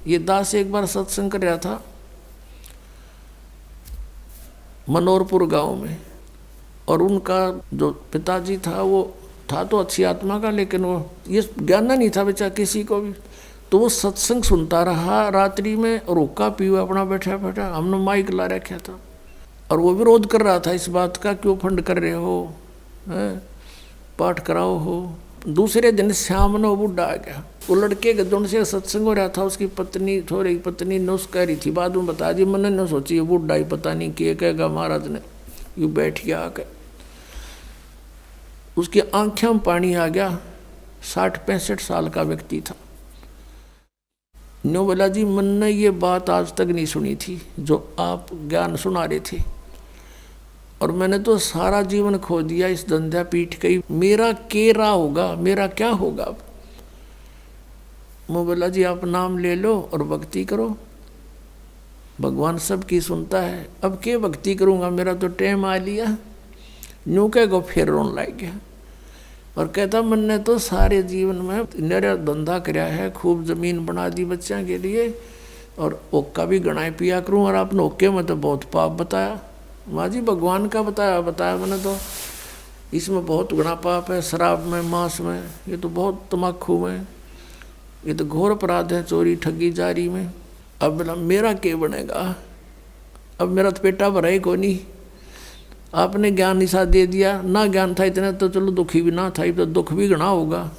ये दास एक बार सत्संग कर रहा था मनोरपुर गांव में, और उनका जो पिताजी था वो था तो अच्छी आत्मा का, लेकिन वो ये ज्ञान नहीं था बेचा किसी को भी। तो वो सत्संग सुनता रहा रात्रि में, और हुक्का पीवा अपना बैठा बैठा, हमने माइक ला रखा था, और वो विरोध कर रहा था इस बात का, क्यों फंड कर रहे हो, पाठ कराओ हो। दूसरे दिन शाम ने वो बुढ़ा आ गया। वो लड़के के दोनों से सत्संग हो रहा था, उसकी पत्नी थोड़ी पत्नी नुस कह रही थी, बाद में बता दी, मैंने न सोची ये बुढ़ा ही पता नहीं क्या कहेगा महाराज ने। यू बैठ गया आकर, उसकी आंखें में पानी आ गया। 60-65 साल का व्यक्ति था। नो बोला जी मैंने ये बात आज तक नहीं सुनी थी जो आप ज्ञान सुना रहे थे, और मैंने तो सारा जीवन खो दिया इस धंधा पीठ कई, मेरा केरा होगा, मेरा क्या होगा अब। मैं बोला जी आप नाम ले लो और भक्ति करो, भगवान सबकी सुनता है। अब क्या भक्ति करूँगा, मेरा तो टाइम आ लिया। न्यू कह गो फिर रोन लग गया, और कहता मैंने तो सारे जीवन में मेरा धंधा कराया है, खूब जमीन बना दी बच्चों के लिए, और ओक्का भी गणाए पिया करूँ, और आपने ओके में तो बहुत पाप बताया। माँ जी भगवान का बताया मैंने तो, इसमें बहुत गुना पाप है, शराब में, मांस में, ये तो बहुत तम्बाकू में, ये तो घोर अपराध है, चोरी ठगी जारी में। अब बोला मेरा क्या बनेगा, अब मेरा तो पेटा भरा ही को नहीं। आपने ज्ञान निशा दे दिया, ना ज्ञान था इतना तो चलो दुखी भी ना था, तो दुख भी घना होगा।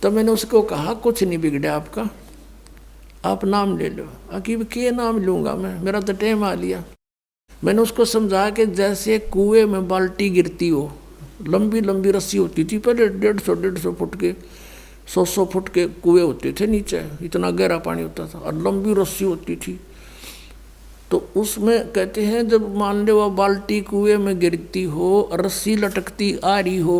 तो मैंने उसको कहा कुछ नहीं बिगड़ा आपका, आप नाम ले लो। अकीब के नाम लूँगा मैं, मेरा तो टाइम आ लिया। मैंने उसको समझा कि जैसे कुएं में बाल्टी गिरती हो, लंबी लंबी रस्सी होती थी पहले, 150 फुट के, 100 फुट के कुएं होते थे नीचे, इतना गहरा पानी होता था, और लंबी रस्सी होती थी। तो उसमें कहते हैं जब मान लो वह बाल्टी कुएं में गिरती हो, रस्सी लटकती आ रही हो,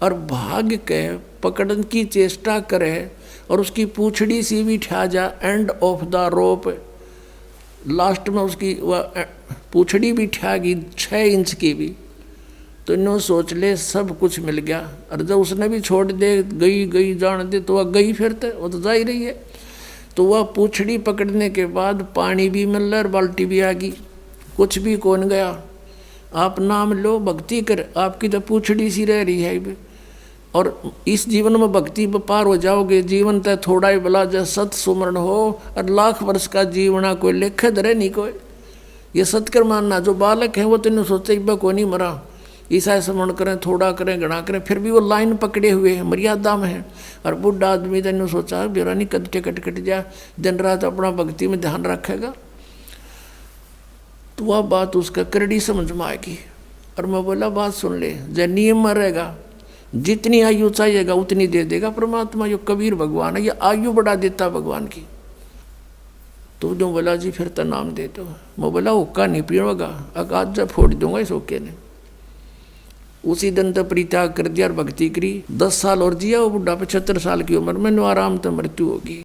और भाग के पकड़ने की चेष्टा करे, और उसकी पूंछड़ी सी भी ठा जा end of the rope, last में उसकी वह पूंछड़ी भी ठा गई 6 इंच की भी, तो इन्हों सोच ले सब कुछ मिल गया। और जब उसने भी छोड़ दे, गई जान दे, तो वह गई फिरते, वो तो जा ही रही है। तो वह पूंछड़ी पकड़ने के बाद पानी भी मिल रहा और बाल्टी भी आ गई, कुछ भी कौन गया। आप नाम लो, भक्ति कर, आपकी तो पूंछड़ी सी रह रही है। और इस जीवन में भक्ति पर पार हो जाओगे। जीवन तय थोड़ा ही भला, जब सत सुमरण हो, और लाख वर्ष का जीवना कोई लेखे धरे नहीं कोई। ये सत्कर मानना, जो बालक है वो तो नहीं सोचते कि को नहीं मरा, ईसा स्मरण करें, थोड़ा करें, घना करें, फिर भी वो लाइन पकड़े हुए हैं, मर्यादा में है। और बुढ़ा आदमी तो इन्होंने सोचा बेरा नहीं कद कट जा, दिन रात अपना भक्ति में ध्यान रखेगा, तो वह बात उसका करड़ी समझ में आएगी। और मैं बोला बात सुन ले, जब नियम में रहेगा, जितनी आयु चाहिएगा उतनी दे देगा परमात्मा। यो कबीर भगवान है, ये आयु बढ़ा देता भगवान की। तो जो बोला जी फिर तो नाम दे दो। मैं बोला हुक्का नहीं पीऊंगा, आज जब फोड़ दूंगा इस हुक्के ने। उसी दिन तो परित्याग कर दिया और भक्ति करी। 10 साल और जिया वो बुढ़ा, 75 साल की उम्र में आराम तो मृत्यु होगी।